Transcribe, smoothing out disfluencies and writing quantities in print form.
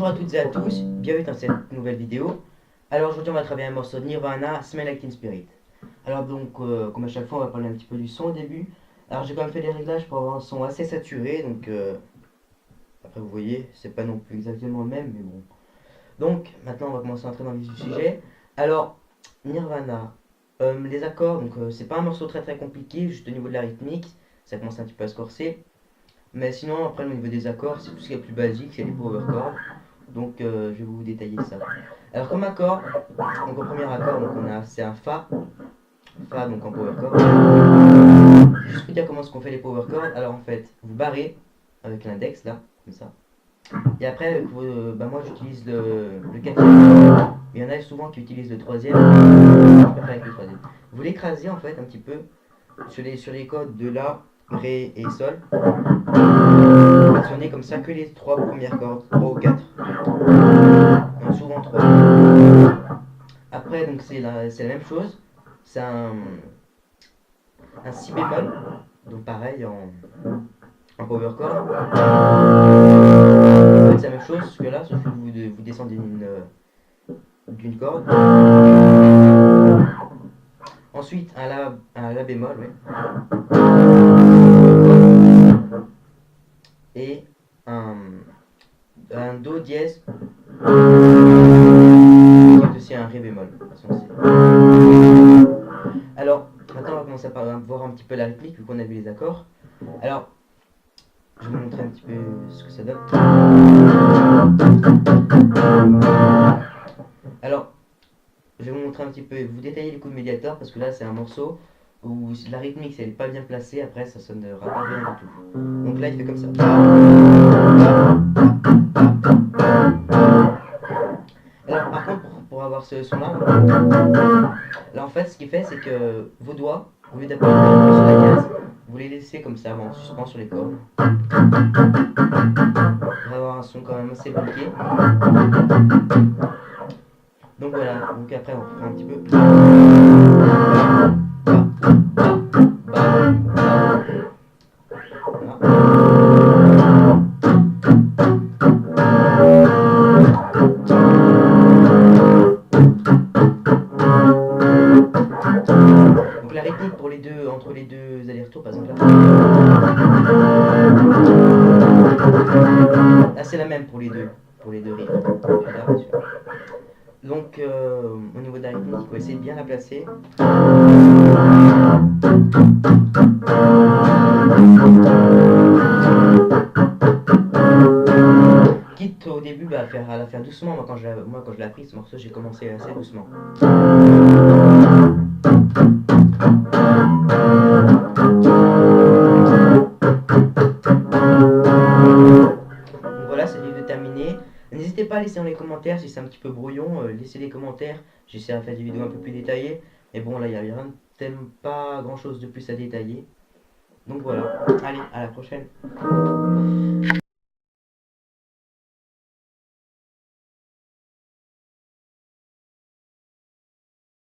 Bonjour à toutes et à tous, bienvenue dans cette nouvelle vidéo. Alors aujourd'hui on va travailler un morceau de Nirvana, Smell Like Teen Spirit. Alors donc comme à chaque fois on va parler un petit peu du son au début. Alors j'ai quand même fait des réglages pour avoir un son assez saturé, donc après vous voyez c'est pas non plus exactement le même mais bon. Donc maintenant on va commencer à entrer dans le vif du sujet. Alors Nirvana, les accords, donc c'est pas un morceau très compliqué, juste au niveau de la rythmique, ça commence un petit peu à se corser. Mais sinon après au niveau des accords c'est tout ce qui est plus basique, c'est les power chords. Donc je vais vous détailler ça. Alors comme accord, donc au premier accord, donc on a c'est un Fa, Fa donc en power chord. Juste pour dire comment est-ce qu'on fait les power chords. Alors en fait, vous barrez avec l'index là, comme ça. Et après, bah moi j'utilise le quatrième. Il y en a souvent qui utilisent le troisième. Je préfère avec le troisième. Vous l'écrasez en fait un petit peu sur les codes de La, Ré et Sol. Vous actionnez comme ça que les trois premières cordes, 3 ou 4. Non, souvent 3. Après, donc c'est la même chose. C'est un si bémol. Donc pareil en power chord. En fait, c'est la même chose que là, sauf que vous descendez d'une corde. Ensuite, un la bémol, ouais. Et un do dièse. Qui est aussi un ré bémol. De toute façon, alors, maintenant on va commencer à voir un petit peu la rythmique, vu qu'on a vu les accords. Alors, je vais vous montrer un petit peu ce que ça donne. Alors, je vais vous montrer un petit peu, vous détailler les coups de médiator, parce que là c'est un morceau où la rythmique, si elle n'est pas bien placée, après ça sonnera pas bien du tout. Donc là il fait comme ça. Alors par contre, pour avoir ce son là, là en fait ce qu'il fait c'est que vos doigts, au lieu d'appuyer sur la case, vous les laissez comme ça en suspens sur les cordes. On va avoir un son quand même assez bloqué. Donc voilà, donc après on refait un petit peu. Donc la rythmique pour les deux, entre les deux allers-retours, par exemple là. Là c'est la même pour les deux riffs. Celui-là, celui-là. Donc au niveau de la rythmique, il faut essayer de bien la placer. Quitte au début à la faire doucement. Moi quand je l'ai appris ce morceau, j'ai commencé assez doucement. Donc voilà, c'est de terminé. N'hésitez pas à laisser dans les commentaires si c'est un petit peu brouillon, laissez des commentaires, j'essaierai de faire des vidéos un peu plus détaillées. Mais bon là il n'y a rien, pas grand chose de plus à détailler. Donc voilà, allez, à la prochaine.